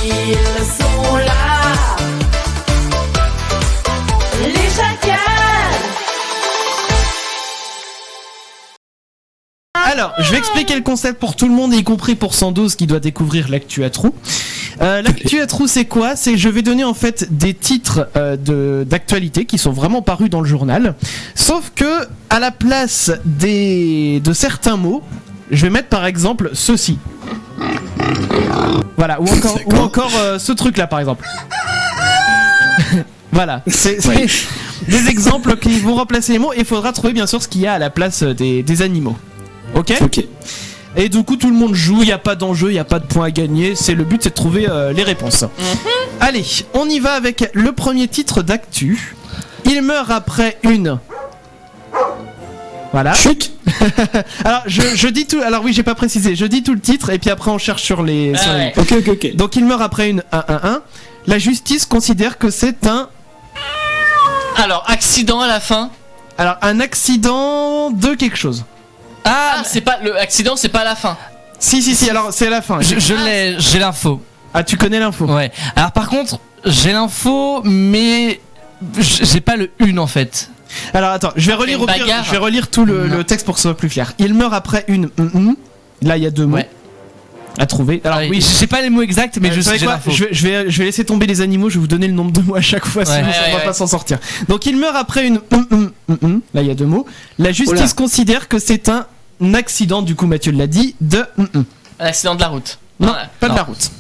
ils sont là. Les chacals. Alors, je vais expliquer le concept pour tout le monde, y compris pour 112 qui doit découvrir l'actu à trous. L'actu à trous, c'est quoi ? C'est que je vais donner en fait des titres d'actualité qui sont vraiment parus dans le journal. Sauf que, à la place de certains mots, je vais mettre par exemple ceci. Voilà, ou encore ce truc-là par exemple. Voilà, c'est des exemples qui vont remplacer les mots et il faudra trouver bien sûr ce qu'il y a à la place des animaux. Ok. Et du coup tout le monde joue, il n'y a pas d'enjeu, il n'y a pas de points à gagner, le but c'est de trouver les réponses. Allez, on y va avec le premier titre d'actu. Il meurt après une... Voilà. Chut. Alors je dis tout, alors oui j'ai pas précisé, je dis tout le titre et puis après on cherche sur les... Ouais. Ok. Donc il meurt après une 1-1-1. La justice considère que c'est un... Alors, accident à la fin. Alors un accident de quelque chose. Ah, c'est pas le accident, c'est pas à la fin. Si, alors c'est à la fin. J'ai l'info. Ah, tu connais l'info. Ouais. Alors par contre, j'ai l'info, mais j'ai pas le une en fait. Alors attends, je vais relire tout le texte pour que ce soit plus clair. Il meurt après une Là, il y a deux mots. Ouais. À trouver. Alors oui, je sais pas les mots exacts, mais je sais quoi, l'info. je vais laisser tomber les animaux, je vais vous donner le nombre de mots à chaque fois, sinon on va pas s'en sortir. Donc il meurt après une là il y a deux mots. La justice considère que c'est un accident, du coup Mathieu l'a dit, de Un accident de la route. Non, pas de la route.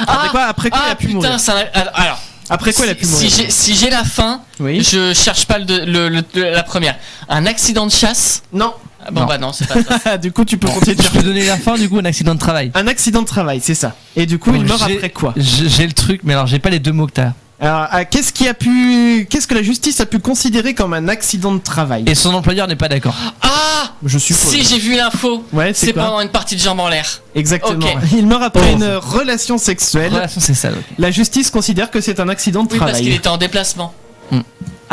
Après quoi il a pu mourir. Alors, après quoi il a pu mourir. Si j'ai la fin, je cherche pas la première. Un accident de chasse. Non. Bon bah non, c'est pas ça. Du coup tu peux continuer. Je peux donner la fin, du coup un accident de travail. Un accident de travail, c'est ça. Et du coup il meurt après quoi. J'ai le truc, mais alors j'ai pas les deux mots que t'as. Alors qu'est-ce que la justice a pu considérer comme un accident de travail. Et son employeur n'est pas d'accord. Ah, je suppose. Si j'ai vu l'info. Ouais, c'est pendant une partie de jambes en l'air. Exactement. Okay. Il meurt après une relation sexuelle. Relation sexuelle. Okay. La justice considère que c'est un accident de travail. Parce qu'il était en déplacement.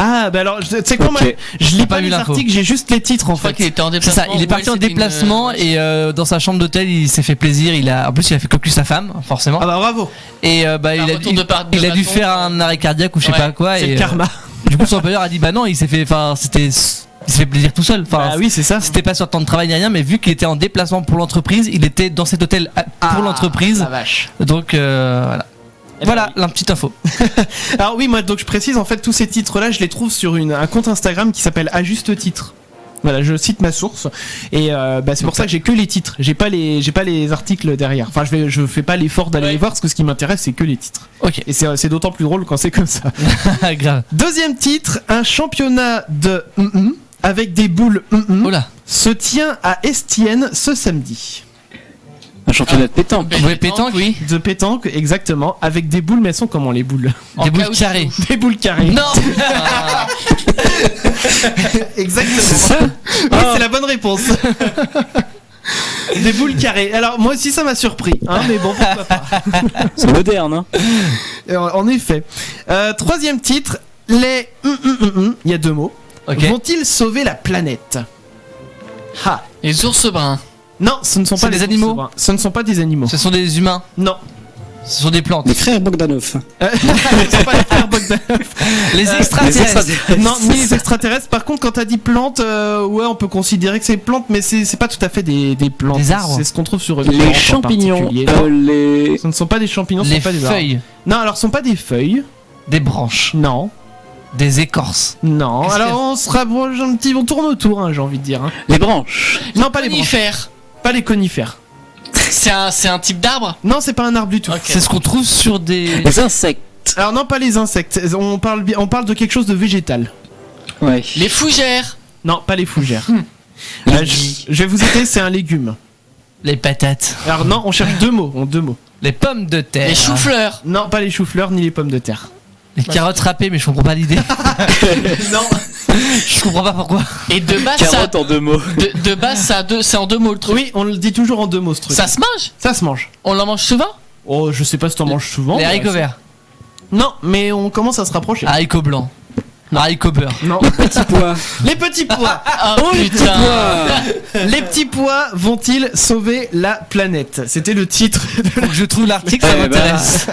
Ah bah alors tu sais quoi, moi je lis pas les articles, j'ai juste les titres en fait. Qu'il était en déplacement. C'est ça, il est parti en déplacement et dans sa chambre d'hôtel il s'est fait plaisir, en plus il a fait cocu sa femme forcément. Ah bah bravo. Et il a dû faire un arrêt cardiaque ou je sais pas quoi. C'est et le karma. Du coup son employeur a dit bah non, il s'est fait plaisir tout seul. Ah oui, c'est ça. C'était pas sur temps de travail ni rien, mais vu qu'il était en déplacement pour l'entreprise, il était dans cet hôtel pour l'entreprise. La vache. Donc voilà. Voilà, la petite info. Alors oui, moi donc je précise, en fait tous ces titres-là, je les trouve sur un compte Instagram qui s'appelle À Juste Titre. Voilà, je cite ma source et c'est pour ça que j'ai que les titres. J'ai pas les articles derrière. Enfin, je fais pas l'effort d'aller les voir parce que ce qui m'intéresse c'est que les titres. Ok. Et c'est d'autant plus drôle quand c'est comme ça. Grave. Deuxième titre, un championnat de avec des boules se tient à Estienne ce samedi. Un championnat de pétanque. Pétanque, oui. De pétanque, exactement, avec des boules, mais elles sont comment les boules ? Des boules carrées. Des boules carrées. Non. Exactement. C'est ça. Oui, c'est la bonne réponse. Des boules carrées. Alors moi aussi ça m'a surpris, mais bon pourquoi pas. C'est moderne, hein. En effet. Troisième titre, les il y a deux mots. Vont-ils sauver la planète ? Les ours bruns. Non, ce ne sont pas des animaux. Ce ne sont pas des animaux. Ce sont des humains. Non. Ce sont des plantes. Les frères Bogdanov. Ce ne sont pas les frères Bogdanov. Les extraterrestres. Non, ni les extraterrestres. Par contre, quand t'as dit plantes, on peut considérer que c'est plantes, mais c'est pas tout à fait des plantes. Des arbres. C'est ce qu'on trouve sur les champignons. Ce ne sont pas des champignons. Les sont pas des feuilles. Arbres. Non, alors ce sont pas des feuilles. Des branches. Non. Des écorces. Non. Alors on se rapproche un petit, on tourne autour, j'ai envie de dire. Les branches. Non, pas les conifères. Pas les conifères. C'est un type d'arbre ? Non, c'est pas un arbre du tout. C'est ce qu'on trouve sur des... Les insectes. Alors non, pas les insectes. On parle de quelque chose de végétal. Ouais. Les fougères. Non, pas les fougères. Je vais vous aider, c'est un légume. Les patates. Alors non, on cherche deux mots. Les pommes de terre. Les choux-fleurs. Non, pas les choux-fleurs ni les pommes de terre. Les carottes râpées, mais je comprends pas l'idée. Non. Je comprends pas pourquoi. Et de base, carottes en deux mots. De base, c'est en deux mots le truc. Oui, on le dit toujours en deux mots ce truc. Ça se mange ? Ça se mange. On l'en mange souvent ? Oh, je sais pas si t'en manges souvent. Les haricots verts. Non, mais on commence à se rapprocher. Haricots blancs. Haricot beurre. Non. Petit pois. Les petits pois. Oh putain. Les petits pois vont-ils sauver la planète? C'était le titre. Faut que je trouve l'article, ça Eh ben. m'intéresse.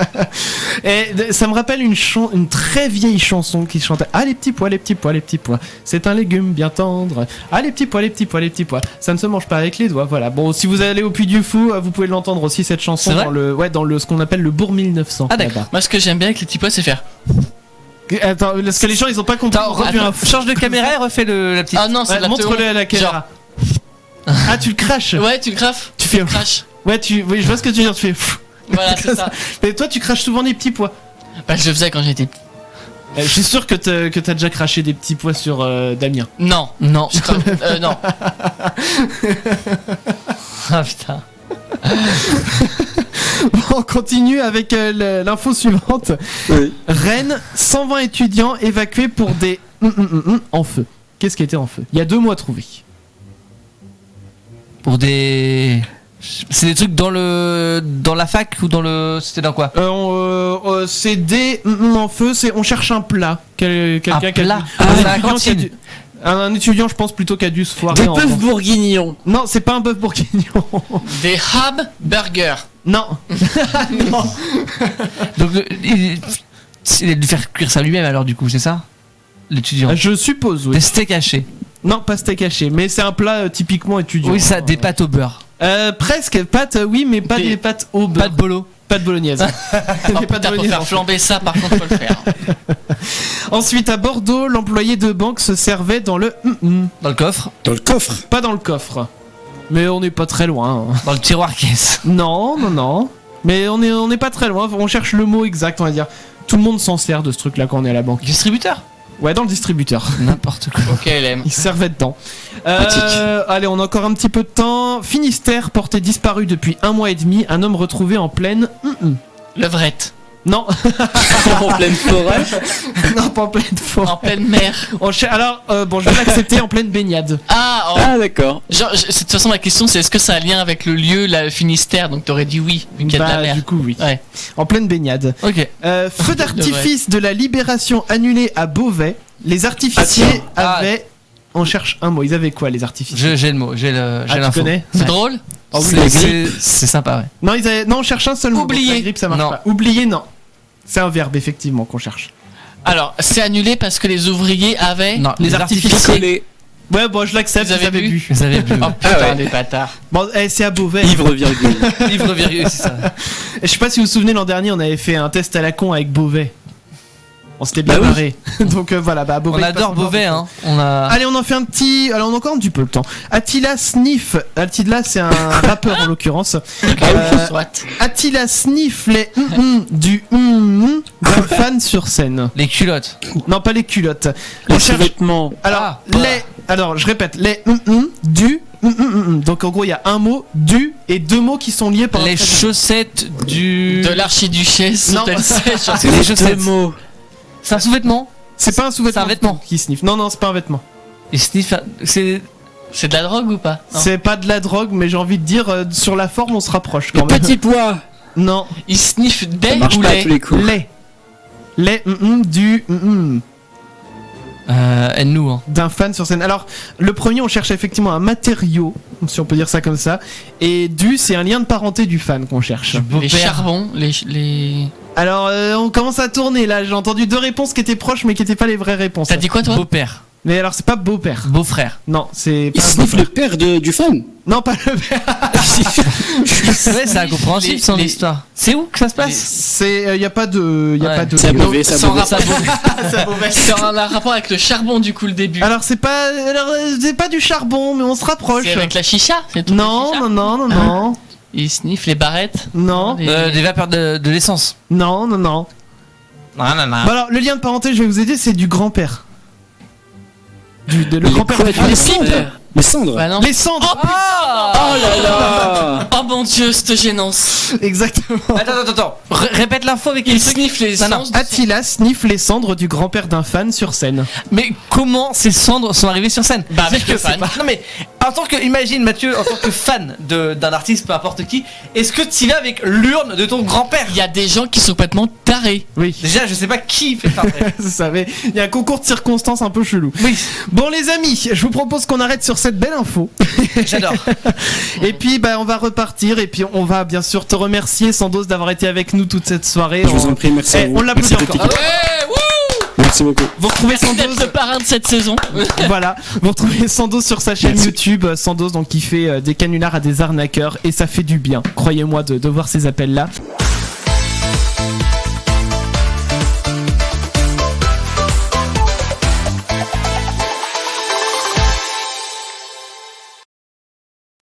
Et ça me rappelle une très vieille chanson qui chantait « Ah les petits pois, les petits pois, les petits pois, c'est un légume bien tendre. Ah les petits pois, les petits pois, les petits pois, ça ne se mange pas avec les doigts. » Voilà. Bon, si vous allez au Puy du Fou, vous pouvez l'entendre aussi cette chanson C'est vrai dans le ce qu'on appelle le bourg 1900. Ah, d'accord. là-bas. Moi, ce que j'aime bien avec les petits pois, c'est faire. Attends, parce que les gens ils ont pas compris. Attends, Refais un- change de caméra et refais la petite. Ah non, c'est Ouais, de la montre-le à la caméra. Ah tu le craches. Ouais, tu le craches. Tu fais Crash. Ouais oui je vois ce que tu veux dire. Tu fais. Voilà, c'est ça. Mais toi tu craches souvent des petits pois. Bah, je le faisais quand j'étais petit. Je suis sûr que t'as déjà craché des petits pois sur Damien. Non. Non. Non. Ah putain. Bon, on continue avec l'info suivante. Oui. Rennes, 120 étudiants évacués pour des en feu. Qu'est-ce qui était en feu? Il y a 2 mois à trouver. Pour des. C'est des trucs dans la fac ou dans le. C'était dans quoi? C'est des en feu. On cherche un plat. Quelqu'un qui a plat. dû- Ah, un c'est à la étudiant qui a cantine. dû- un étudiant, je pense plutôt qui a dû se foirer. Des en- bœufs bourguignons. Non, c'est pas un bœuf bourguignon. Des Hab Burger. Non. Non. Donc il a dû faire cuire ça lui-même alors du coup, c'est ça? L'étudiant. Je suppose, oui. Des steaks hachés. Non, pas steak haché, mais c'est un plat typiquement étudiant. Oui, ça, des pâtes au beurre. Presque, pâtes, oui, mais pas Des- des pâtes au beurre. Pas de bolo. Pas de bolognaise. Oh, Des pâtes putain, pour bolognaise. faire flamber ça, par contre, faut le faire. Ensuite, à Bordeaux, l'employé de banque se servait dans le Dans le coffre. Dans le coffre. pas dans le coffre. Mais on n'est pas très loin. hein. Dans le tiroir caisse. Non, non, non. Mais on n'est pas très loin. On cherche le mot exact, on va dire. Tout le monde s'en sert de ce truc-là quand on est à la banque. Distributeur. Ouais, dans le distributeur. N'importe quoi. Ok, LM. Il se servait dedans. Pratique. Allez, on a encore un petit peu de temps. Finistère, porté disparu depuis 1 mois et demi. Un homme retrouvé en pleine. Levrette. Non, En pleine forêt. non, pas en pleine forêt. En pleine mer. Alors, bon, je vais l'accepter en pleine baignade. Ah, oh. Ah d'accord. Genre, de toute façon, ma question, c'est est-ce que ça a un lien avec le lieu, la Finistère? Donc, t'aurais dit oui, vu qu'il y a de la mer. Du coup, oui. Ouais. En pleine baignade. Ok. Feu d'artifice de la libération annulé à Beauvais. Les artificiers Ah, avaient. On cherche un mot. Ils avaient quoi, les artificiers? J'ai le mot, j'ai Tu l'info. connais? C'est Ouais. drôle? Oh oui, C'est sympa, ouais. Non, on cherche un seul mot. Oublier. Donc, la grippe, ça marche Non. pas. Oublier, non. C'est un verbe, effectivement, qu'on cherche. Alors, c'est annulé parce que les ouvriers avaient. Non, Les artificiers. Collé. Ouais, bon, je l'accepte, Vous avez avez bu bu. Vous avez vu. Oh putain, Ah ouais. des bâtards. Bon, c'est à Beauvais. Ivre virgule. Livre virgule, c'est ça. Je sais pas si vous vous souvenez, l'an dernier, on avait fait un test à la con avec Beauvais. On s'était bien Bah oui. marré. Donc voilà, bah Beauvais. On il adore passe Beauvais, encore. hein. On a. Allez, on en fait un petit. Alors, on a encore un petit peu le temps. Attila Sniff. Attila, c'est un rappeur en l'occurrence. Soit. Attila Sniff les du d'un fan sur scène. Les culottes. Non, pas les culottes. Les On cherche. sous-vêtements. Alors, Ah, les. Alors, je répète. Les du. Donc, en gros, il y a un mot, du, et 2 mots qui sont liés par un Les prénom. chaussettes du. De l'archiduchesse. Non. telle sèche. C'est les Deux chaussettes. mots. C'est un sous-vêtement. C'est pas un sous-vêtement. C'est un vêtement. Qui sniff. Non, non, c'est pas un vêtement. Et sniff. C'est. C'est de la drogue ou pas? Non. C'est pas de la drogue, mais j'ai envie de dire, sur la forme, on se rapproche quand Le même. petit pois. Non. Ils sniffent Ça des marche ou pas à les? tous les coups. Les du nous, hein. d'un fan sur scène. Alors, le premier, on cherche effectivement un matériau, si on peut dire ça comme ça. Et du, c'est un lien de parenté du fan qu'on cherche. Les Beau-père. charbons, les. Alors, on commence à tourner là. J'ai entendu 2 réponses qui étaient proches, mais qui étaient pas les vraies réponses. T'as dit quoi, toi? Beau-père. Mais alors, c'est pas beau-père. Beau-frère. Non, c'est Il pas sniffe le beau-père. père du fan. Non, pas le père. Ouais, c'est incompréhensible son les- histoire. C'est où que ça se passe? C'est, y a pas de, y a Ouais. pas de. C'est mauvais, ça Sans mauvais. rapport. C'est en rapport avec le charbon, du coup, le début. Alors, c'est pas, c'est pas du charbon, mais on se rapproche. C'est avec la chicha? C'est le truc de Non, chicha non, non, non, non, Ils sniffent les barrettes? non, Des vapeurs de l'essence. non, non, non. Non, non, non. Bon alors, le lien de parenté, je vais vous aider, c'est du grand-père. Le Les grand-père quoi, de les Philippe. cendres. Les cendres. Bah non. Les cendres. Oh là là. Oh mon dieu, cette gênance. Exactement. Attends. Répète l'info avec Ils les trucs. sniffent les Non, non. sens. Attila sniffe les cendres du grand-père d'un fan sur scène. Mais comment ces cendres sont arrivées sur scène? Bah, avec C'est-à-dire le que c'est fan. pas- Non mais En tant que, imagine Mathieu, en tant que fan d'un artiste, peu importe qui, est-ce que tu vas avec l'urne de ton grand-père? Il y a des gens qui sont complètement tarés. Oui. Déjà, je sais pas qui fait ça. Vous savez, il y a un concours de circonstances un peu chelou. Oui. Bon les amis, je vous propose qu'on arrête sur cette belle info. J'adore. Et puis on va repartir et puis on va bien sûr te remercier Sandos d'avoir été avec nous toute cette soirée. Je vous en prie, merci à vous. On l'applaudit Merci encore. toute Ouais, wouh. Merci beaucoup. Vous retrouvez Merci Sandos. d'être le parrain de cette saison. Voilà, vous retrouvez Sandos sur sa chaîne Merci. YouTube, Sandos donc qui fait des canulars à des arnaqueurs et ça fait du bien, croyez-moi de voir ces appels là.